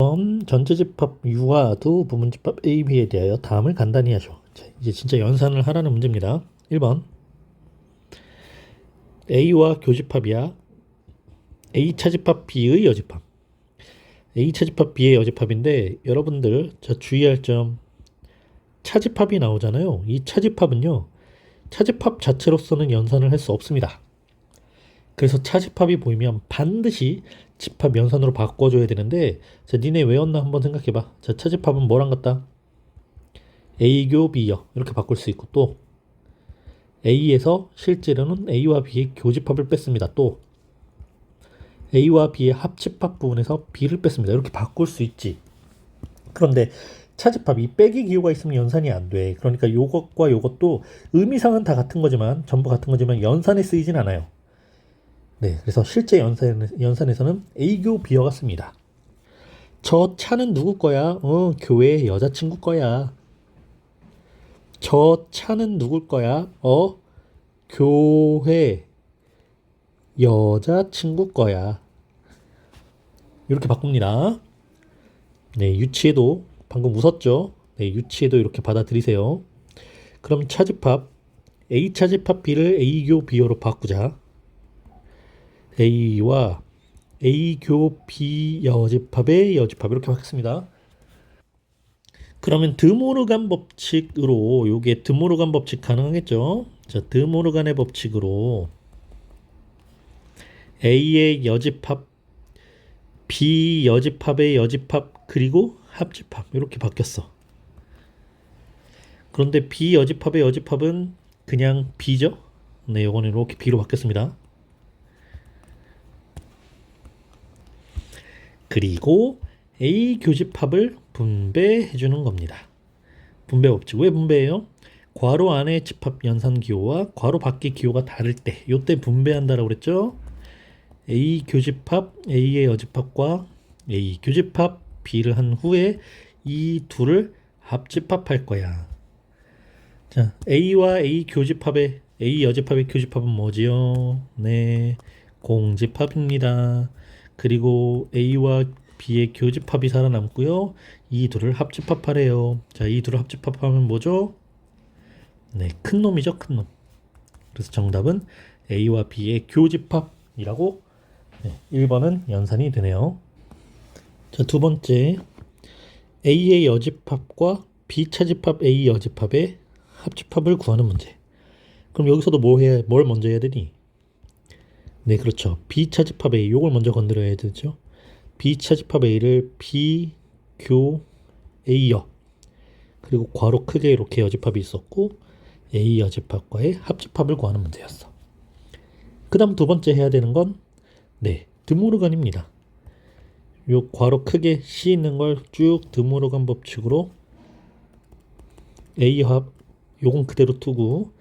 그럼 전체 집합 U와 두 부분 집합 A, B에 대하여 다음을 간단히 하죠. 자, 이제 진짜 연산을 하라는 문제입니다. 1번 A와 교집합이야. A 차집합 B의 여집합. A 차집합 B의 여집합인데 여러분들 저 주의할 점 차집합이 나오잖아요. 이 차집합은요. 차집합 자체로서는 연산을 할 수 없습니다. 그래서 차집합이 보이면 반드시 집합 연산으로 바꿔줘야 되는데 자, 니네 외웠나 한번 생각해봐. 자, 차집합은 뭐랑 같다? A교 B요. 이렇게 바꿀 수 있고 또 A에서 실제로는 A와 B의 교집합을 뺐습니다. 또 A와 B의 합집합 부분에서 B를 뺐습니다. 이렇게 바꿀 수 있지. 그런데 차집합이 빼기 기호가 있으면 연산이 안 돼. 그러니까 요것과 요것도 의미상은 다 같은 거지만 전부 같은 거지만 연산에 쓰이진 않아요. 네, 그래서 실제 연산에서는 A교 B어가 씁니다. 저 차는 누구 거야? 교회 여자친구 거야. 저 차는 누굴 거야? 교회 여자친구 거야. 이렇게 바꿉니다. 네, 유치해도 방금 웃었죠? 네, 유치해도 이렇게 받아들이세요. 그럼 차집합 A 차집합 B를 A교 B어로 바꾸자. A와 A교 B 여집합의 여집합 이렇게 바뀌었습니다. 그러면 드모르간 법칙으로 요게 드모르간 법칙 가능하겠죠? 자, 드모르간의 법칙으로 A의 여집합 B 여집합의 여집합 그리고 합집합 이렇게 바뀌었어. 그런데 B 여집합의 여집합은 그냥 B죠? 네, 요거는 이렇게 B로 바뀌었습니다. 그리고 A 교집합을 분배해 주는 겁니다. 분배 법칙. 왜 분배해요? 괄호 안의 집합 연산 기호와 괄호 밖의 기호가 다를 때 요때 분배한다라고 그랬죠? A 교집합 A의 여집합과 A 교집합 B를 한 후에 이 둘을 합집합할 거야. 자, A와 A 교집합의 A 여집합의 교집합은 뭐지요? 네, 공집합입니다. 그리고 A와 B의 교집합이 살아남고요. 이 둘을 합집합하래요. 자, 이 둘을 합집합하면 뭐죠? 네, 큰 놈이죠, 큰 놈. 그래서 정답은 A와 B의 교집합이라고 1번은 연산이 되네요. 자, 두 번째 A의 여집합과 B 차집합 A 여집합의 합집합을 구하는 문제. 그럼 여기서도 뭘 먼저 해야 되니? 네, 그렇죠. B 차집합 A 요걸 먼저 건드려야 되죠. B 차집합 A를 B 교 A여 그리고 괄호 크게 이렇게 여집합이 있었고 A 여집합과의 합집합을 구하는 문제였어. 그 다음 두 번째 해야 되는 건 네, 드모르간입니다. 요 괄호 크게 C 있는 걸 쭉 드모르간 법칙으로 A 합 요건 그대로 두고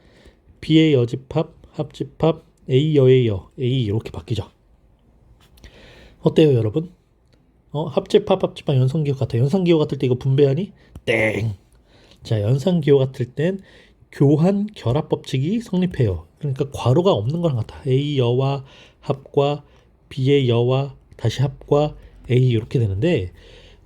B의 여집합 합집합 A 여의 여 A 이렇게 바뀌죠. 어때요 여러분? 합집합 합집합 연산기호 같아. 연산기호 같을 때 이거 분배하니? 땡. 자, 연산기호 같을 땐 교한 결합 법칙이 성립해요. 그러니까 괄호가 없는 거랑 같아. A 여와 합과 B의 여와 다시 합과 A 이렇게 되는데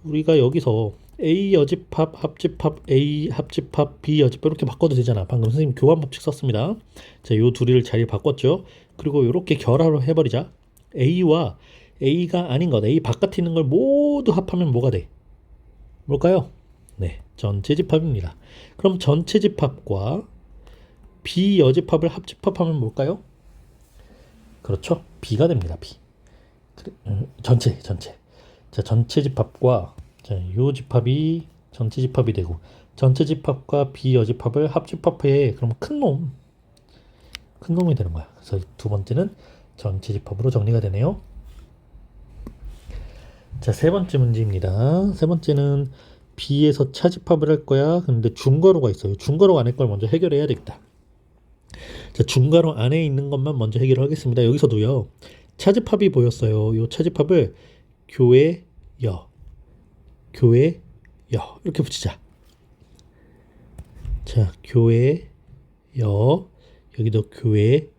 우리가 여기서 A 여집합 합집합 A 합집합 B 여집합 이렇게 바꿔도 되잖아. 방금 선생님 교환 법칙 썼습니다. 자, 요 둘을 자리를 바꿨죠. 그리고 이렇게 결합을 해버리자. A와 A가 아닌 것, A 바깥에 있는 걸 모두 합하면 뭐가 돼? 뭘까요? 네, 전체 집합입니다. 그럼 전체 집합과 B 여집합을 합집합하면 뭘까요? 그렇죠, B가 됩니다. B. 전체. 자, 전체 집합과 자, 요 집합이 전체 집합이 되고 전체 집합과 B 여집합을 합집합해. 그럼 큰 놈이 되는 거야. 그래서 두 번째는 전체 집합으로 정리가 되네요. 자, 세 번째 문제입니다. 세 번째는 B에서 차집합을 할 거야. 근데 중괄호가 있어요. 중괄호 안에 걸 먼저 해결해야 되겠다. 자, 중괄호 안에 있는 것만 먼저 해결하겠습니다. 여기서도요. 차집합이 보였어요. 요 차집합을 교회 여 이렇게 붙이자. 자, 교회 여 여기도 교회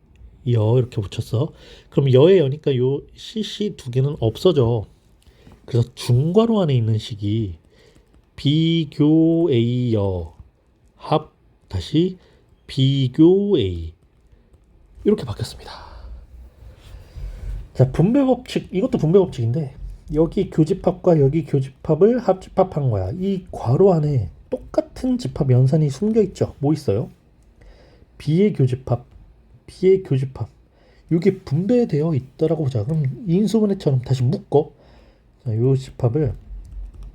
여 이렇게 붙였어. 그럼 여의 여니까 요 CC 두 개는 없어져. 그래서 중괄호 안에 있는 식이 비교 A여 합 다시 비교 A 이렇게 바뀌었습니다. 자, 분배 법칙, 이것도 분배 법칙인데 여기 교집합과 여기 교집합을 합집합한 거야. 이 괄호 안에 똑같은 집합 연산이 숨겨 있죠. 뭐 있어요? B의 교집합, B의 교집합. 이게 분배되어 있더라고 보자. 그럼 인수분해처럼 다시 묶어. 자, 요 집합을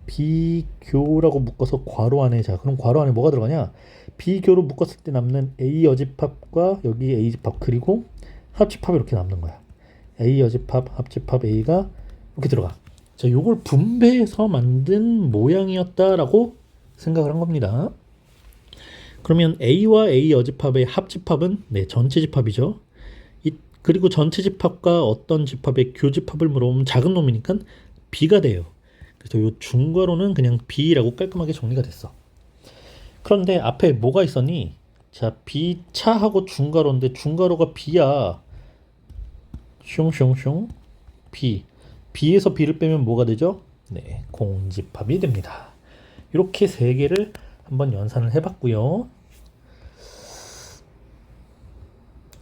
비교라고 묶어서 괄호 안에, 자, 그럼 괄호 안에 뭐가 들어가냐? 비교로 묶었을 때 남는 A 여집합과 여기 A 집합 그리고 합집합이 이렇게 남는 거야. A 여집합, 합집합 A가 이렇게 들어가. 자, 요걸 분배해서 만든 모양이었다라고 생각을 한 겁니다. 그러면 A와 A 여집합의 합집합은 네, 전체 집합이죠. 그리고 전체 집합과 어떤 집합의 교집합을 물어보면 작은 놈이니까 B가 돼요. 그래서 요 중괄호는 그냥 B라고 깔끔하게 정리가 됐어. 그런데 앞에 뭐가 있었니? 자, B차하고 중괄호인데 중괄호가 B야. 슝슝슝 B. B에서 B를 빼면 뭐가 되죠? 네, 공집합이 됩니다. 이렇게 세 개를 한번 연산을 해봤고요.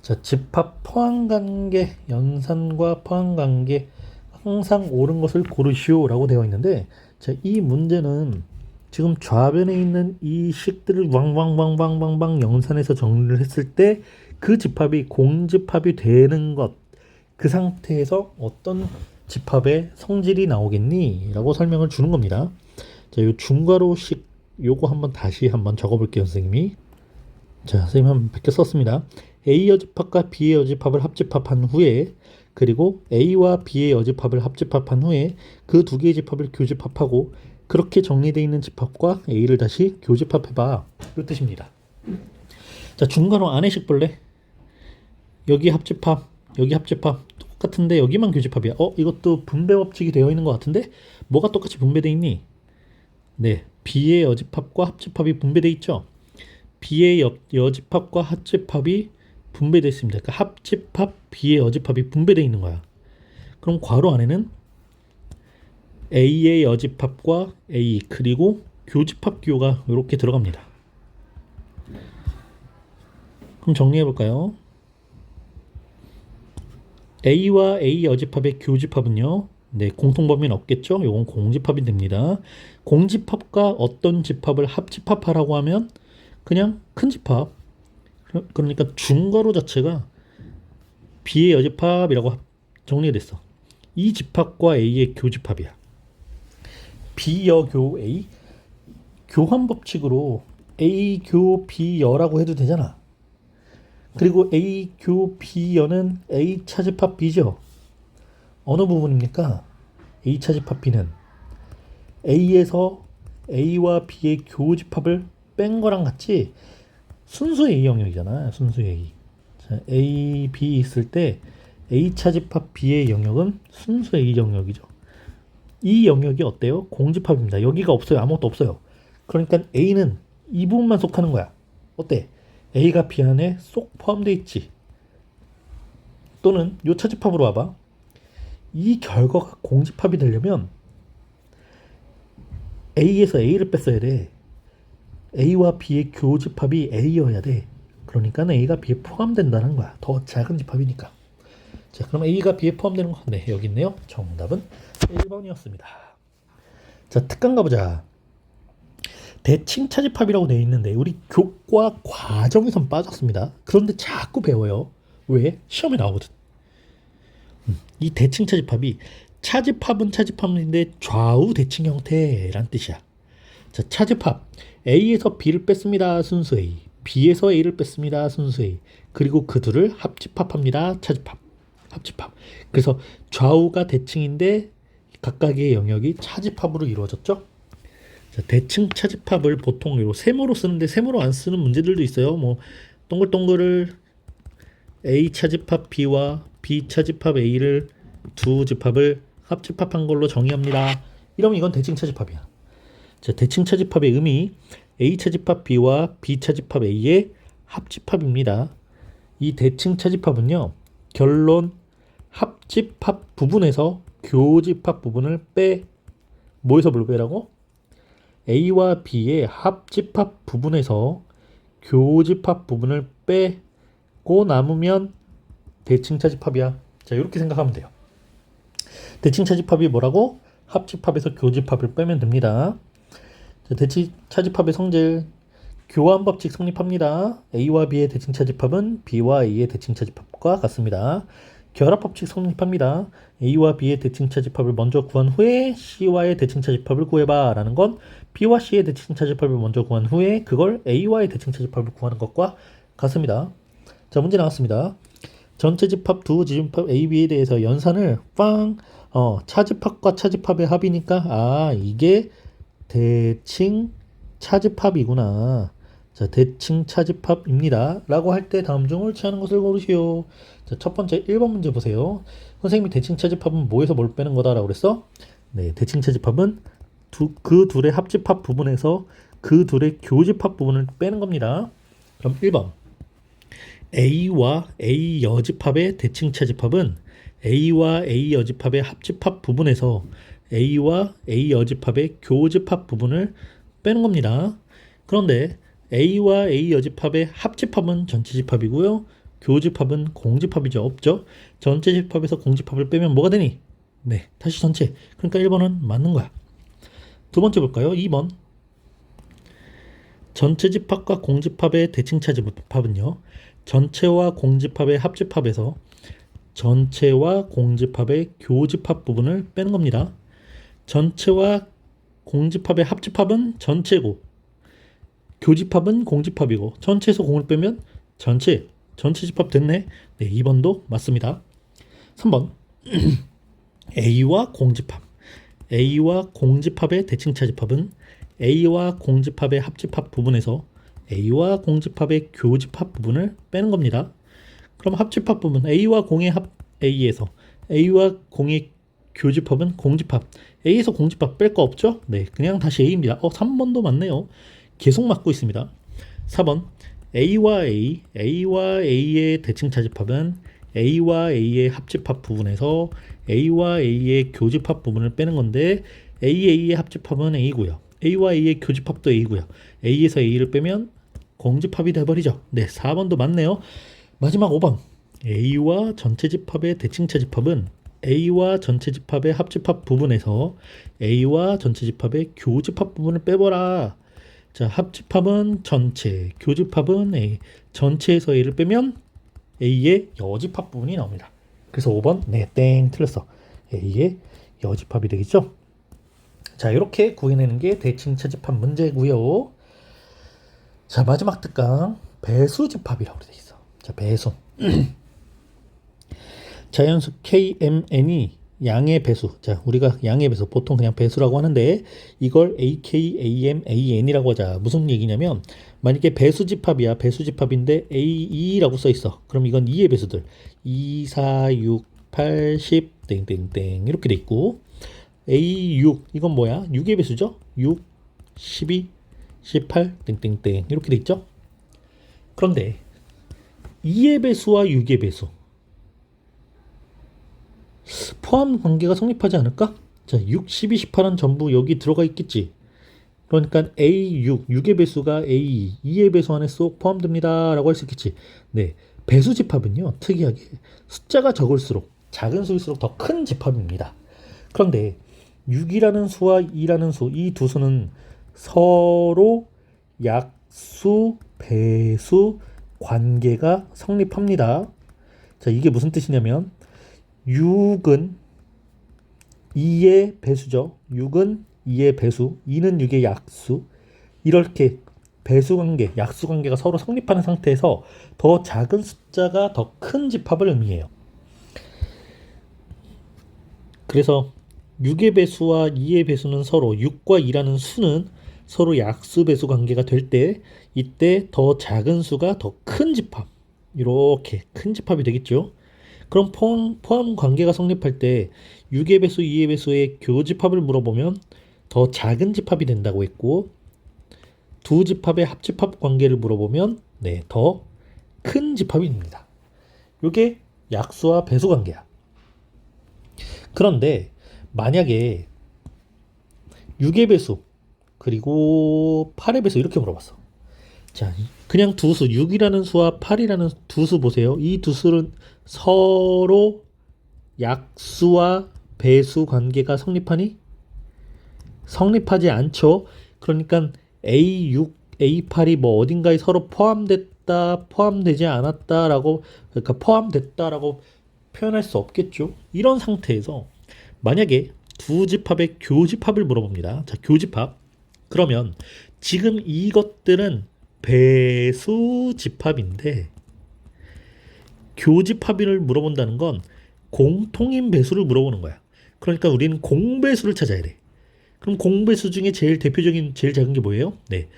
자, 집합 포함관계, 연산과 포함관계 항상 옳은 것을 고르시오라고 되어 있는데, 자, 이 문제는 지금 좌변에 있는 이 식들을 왕왕왕왕왕왕 연산해서 정리를 했을 때 그 집합이 공집합이 되는 것, 그 상태에서 어떤 집합의 성질이 나오겠니? 라고 설명을 주는 겁니다. 자, 요 중괄호식 요거 한번 다시 한번 적어볼게요, 선생님이. 자, 선생님 한번 베껴 썼습니다. A 여집합과 B의 여집합을 합집합한 후에 그리고 A와 B의 여집합을 합집합한 후에 그 두 개의 집합을 교집합하고 그렇게 정리되어 있는 집합과 A를 다시 교집합해봐. 이 뜻입니다. 자, 중괄호 안에식 볼래? 여기 합집합, 여기 합집합 똑같은데 여기만 교집합이야. 이것도 분배 법칙이 되어 있는 것 같은데 뭐가 똑같이 분배되어 있니? 네, B의 여집합과 합집합이 분배되어 있죠. B의 여집합과 합집합이 분배되어 있습니다. 그러니까 합집합 B의 여집합이 분배되어 있는 거야. 그럼 괄호 안에는 A의 여집합과 A 그리고 교집합 기호가 이렇게 들어갑니다. 그럼 정리해 볼까요? A와 A 여집합의 교집합은요, 네, 공통범위는 없겠죠. 이건 공집합이 됩니다. 공집합과 어떤 집합을 합집합하라고 하면 그냥 큰 집합. 그러니까 중괄호 자체가 B의 여집합이라고 정리가 됐어. 이 집합과 A의 교집합이야. B여교 A 교환 법칙으로 A교 B여라고 해도 되잖아. 그리고 A교 B여는 A 차집합 B죠. 어느 부분입니까? A 차집합 B는 A에서 A와 B의 교집합을 뺀 거랑 같이 순수 A 영역이잖아. 순수 A. 자, A, B 있을 때 A 차집합 B의 영역은 순수 A 영역이죠. 이 영역이 어때요? 공집합입니다. 여기가 없어요. 아무것도 없어요. 그러니까 A는 이 부분만 속하는 거야. 어때? A가 B 안에 쏙 포함되어 있지. 또는 요 차집합으로 와봐. 이 결과가 공집합이 되려면 A에서 A를 뺐어야 돼. A와 B의 교집합이 A여야 돼. 그러니까 A가 B에 포함된다는 거야. 더 작은 집합이니까. 자, 그럼 A가 B에 포함되는 거. 네, 여기 있네요. 정답은 1번이었습니다. 자, 특강 가보자. 대칭 차집합이라고 되어 있는데 우리 교과 과정에선 빠졌습니다. 그런데 자꾸 배워요. 왜? 시험에 나오거든. 이 대칭 차집합이 차집합은 차집합인데 좌우 대칭 형태란 뜻이야. 자, 차집합 A에서 B를 뺐습니다. 순수 A. B에서 A를 뺐습니다. 순수 A. 그리고 그 둘을 합집합합니다. 차집합. 합집합. 그래서 좌우가 대칭인데 각각의 영역이 차집합으로 이루어졌죠. 자, 대칭 차집합을 보통 요 세모로 쓰는데 세모로 안 쓰는 문제들도 있어요. 뭐 동글동글을 A 차집합 B와 B 차집합 A를 두 집합을 합집합한 걸로 정의합니다. 이러면 이건 대칭 차집합이야. 자, 대칭 차집합의 의미 A 차집합 B와 B 차집합 A의 합집합입니다. 이 대칭 차집합은요, 결론 합집합 부분에서 교집합 부분을 뭐에서 뭘 빼라고? A와 B의 합집합 부분에서 교집합 부분을 빼고 남으면 대칭차집합이야. 자, 이렇게 생각하면 돼요. 대칭차집합이 뭐라고? 합집합에서 교집합을 빼면 됩니다. 자, 대칭차집합의 성질 교환 법칙 성립합니다. A와 B의 대칭차집합은 B와 A의 대칭차집합과 같습니다. 결합 법칙 성립합니다. A와 B의 대칭차집합을 먼저 구한 후에 C와의 대칭차집합을 구해봐 라는 건 B와 C의 대칭차집합을 먼저 구한 후에 그걸 A와의 대칭차집합을 구하는 것과 같습니다. 자, 문제 나왔습니다. 전체 집합 두 지집합 A, B에 대해서 연산을 차집합과 차집합의 합이니까 이게 대칭 차집합이구나. 자, 대칭 차집합입니다. 라고 할 때 다음 중 옳지 않은 것을 고르시오. 자, 첫 번째 1번 문제 보세요. 선생님이 대칭 차집합은 뭐에서 뭘 빼는 거다 라고 그랬어? 네, 대칭 차집합은 그 둘의 합집합 부분에서 그 둘의 교집합 부분을 빼는 겁니다. 그럼 1번 A와 A 여집합의 대칭 차집합은 A와 A 여집합의 합집합 부분에서 A와 A 여집합의 교집합 부분을 빼는 겁니다. 그런데 A와 A 여집합의 합집합은 전체 집합이고요. 교집합은 공집합이죠. 없죠. 전체 집합에서 공집합을 빼면 뭐가 되니? 네, 다시 전체. 그러니까 1번은 맞는 거야. 두 번째 볼까요? 2번. 전체 집합과 공집합의 대칭차 집합은요. 전체와 공집합의 합집합에서 전체와 공집합의 교집합 부분을 빼는 겁니다. 전체와 공집합의 합집합은 전체고 교집합은 공집합이고 전체에서 공을 빼면 전체 집합 됐네. 네, 2번도 맞습니다. 3번 A와 공집합의 대칭차 집합은 A와 공집합의 합집합 부분에서 A와 공집합의 교집합 부분을 빼는 겁니다. 그럼 합집합 부분 A와 공의 합 A에서 A와 공의 교집합은 공집합. A에서 공집합 뺄 거 없죠? 네, 그냥 다시 A입니다. 3번도 맞네요. 계속 맞고 있습니다. 4번 A와 A의 대칭차 집합은 A와 A의 합집합 부분에서 A와 A의 교집합 부분을 빼는 건데 A의 합집합은 A고요. A와 A의 교집합도 A고요. A에서 A를 빼면 공집합이 돼버리죠. 네, 4번도 맞네요. 마지막 5번 A와 전체 집합의 대칭차 집합은 A와 전체 집합의 합집합 부분에서 A와 전체 집합의 교집합 부분을 빼버라. 자, 합집합은 전체, 교집합은 A. 전체에서 A를 빼면 A의 여집합 부분이 나옵니다. 그래서 5번 네, 땡 틀렸어. A의 여집합이 되겠죠. 자, 이렇게 구해내는 게 대칭 차집합 문제고요. 자, 마지막 특강 배수집합이라고 되어 있어. 자, 배수. 자연수 KMN이 양의 배수. 자, 우리가 양의 배수 보통 그냥 배수라고 하는데 이걸 AKAMAN이라고 하자. 무슨 얘기냐면 만약에 배수집합이야. 배수집합인데 A2라고 써 있어. 그럼 이건 2의 배수들. 2, 4, 6, 8, 10 땡땡땡 이렇게 돼 있고 A6 이건 뭐야? 6의 배수죠? 6, 12, 18 땡땡땡 이렇게 돼 있죠? 그런데 2의 배수와 6의 배수 포함 관계가 성립하지 않을까? 자, 6, 12, 18은 전부 여기 들어가 있겠지. 그러니까 A6, 6의 배수가 A2, 2의 배수 안에 쏙 포함됩니다. 라고 할 수 있겠지. 네, 배수 집합은요, 특이하게 숫자가 적을수록, 작은 수일수록 더 큰 집합입니다. 그런데 6이라는 수와 2라는 수, 이 두 수는 서로 약수, 배수 관계가 성립합니다. 자, 이게 무슨 뜻이냐면 6은 2의 배수죠. 6은 2의 배수, 2는 6의 약수. 이렇게 배수 관계, 약수 관계가 서로 성립하는 상태에서 더 작은 숫자가 더 큰 집합을 의미해요. 그래서 6의 배수와 2의 배수는 서로 6과 2라는 수는 서로 약수 배수 관계가 될 때 이때 더 작은 수가 더 큰 집합, 이렇게 큰 집합이 되겠죠. 그럼 포함 관계가 성립할 때 6의 배수, 2의 배수의 교집합을 물어보면 더 작은 집합이 된다고 했고 두 집합의 합집합 관계를 물어보면 네, 더 큰 집합이 됩니다. 이게 약수와 배수 관계야. 그런데 만약에 6의 배수 그리고 8의 배수 이렇게 물어봤어. 자, 그냥 두 수, 6이라는 수와 8이라는 두 수 보세요. 이 두 수는 서로 약수와 배수 관계가 성립하니? 성립하지 않죠. 그러니까 A6, A8이 뭐 어딘가에 서로 포함됐다, 포함되지 않았다라고, 그러니까 포함됐다라고 표현할 수 없겠죠. 이런 상태에서 만약에 두 집합의 교집합을 물어봅니다. 자, 교집합. 그러면 지금 이것들은 배수 집합인데 교집합을 물어본다는 건 공통인 배수를 물어보는 거야. 그러니까 우리는 공배수를 찾아야 돼. 그럼 공배수 중에 제일 대표적인 제일 작은 게 뭐예요? 네,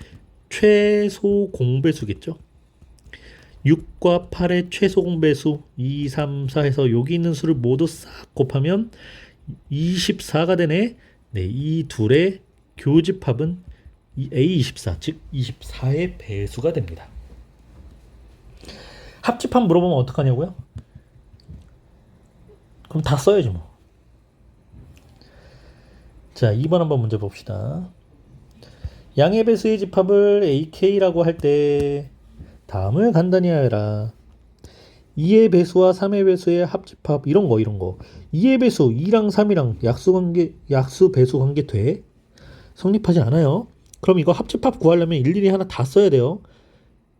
최소 공배수겠죠. 6과 8의 최소 공배수 2, 3, 4 해서 여기 있는 수를 모두 싹 곱하면 24가 되네. 네, 이 둘의 교집합은 A24, 즉 24의 배수가 됩니다. 합집합 물어보면 어떡하냐고요? 그럼 다 써야지 뭐. 자, 2번 한번 문제 봅시다. 양의 배수의 집합을 AK라고 할 때 다음을 간단히 하여라. 2의 배수와 3의 배수의 합집합 이런 거. 2의 배수 2랑 3이랑 약수 배수 관계 돼? 성립하지 않아요. 그럼 이거 합집합 구하려면 일일이 하나 다 써야 돼요.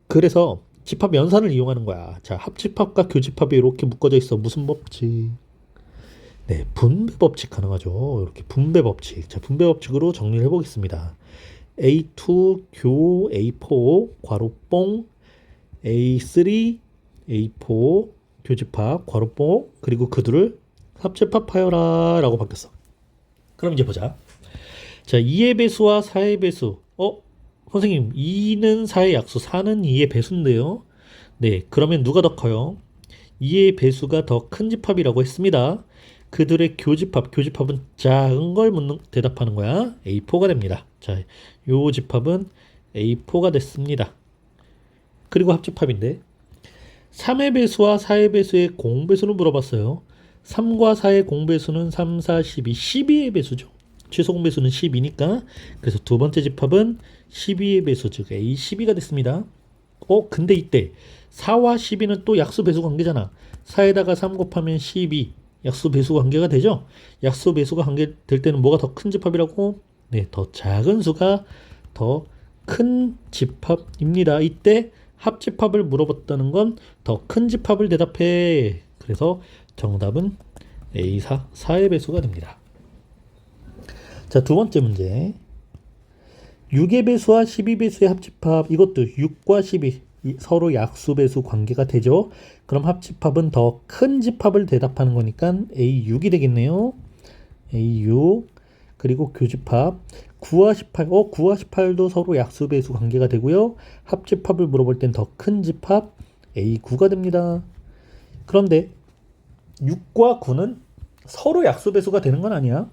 그래서 집합 연산을 이용하는 거야. 자, 합집합과 교집합이 이렇게 묶어져 있어. 무슨 법칙? 네, 분배 법칙 가능하죠. 이렇게 분배 법칙. 자, 분배 법칙으로 정리를 해보겠습니다. A2 교 A4 괄호 뽕 A3 A4 교집합 괄호 뽕 그리고 그들을 합집합하여라 라고 바뀌었어. 그럼 이제 보자. 자, 2의 배수와 4의 배수. 선생님, 2는 4의 약수, 4는 2의 배수인데요. 네, 그러면 누가 더 커요? 2의 배수가 더 큰 집합이라고 했습니다. 그들의 교집합은 작은 걸 대답하는 거야. A4가 됩니다. 자, 요 집합은 A4가 됐습니다. 그리고 합집합인데 3의 배수와 4의 배수의 공배수는 물어봤어요. 3과 4의 공배수는 3, 4, 12, 12의 배수죠. 최소 공배수는 12니까 그래서 두 번째 집합은 12의 배수 즉 A12가 됐습니다. 근데 이때 4와 12는 또 약수 배수 관계잖아. 4에다가 3 곱하면 12 약수 배수 관계가 되죠. 약수 배수가 관계될 때는 뭐가 더 큰 집합이라고? 네, 더 작은 수가 더 큰 집합입니다. 이때 합집합을 물어봤다는 건 더 큰 집합을 대답해. 그래서 정답은 A4, 4의 배수가 됩니다. 자, 두 번째 문제. 6의 배수와 12배수의 합집합. 이것도 6과 12 서로 약수배수 관계가 되죠. 그럼 합집합은 더 큰 집합을 대답하는 거니까 A6이 되겠네요. A6 그리고 교집합 9와 18. 9와 18도 서로 약수배수 관계가 되고요. 합집합을 물어볼 땐 더 큰 집합 A9가 됩니다. 그런데 6과 9는 서로 약수배수가 되는 건 아니야.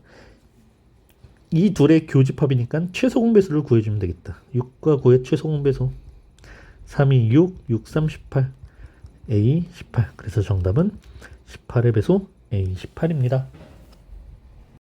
이 둘의 교집합이니까 최소 공배수를 구해주면 되겠다. 6과 9의 최소 공배수 3이 6, 6, 3, 18 A18. 그래서 정답은 18의 배수 A18입니다.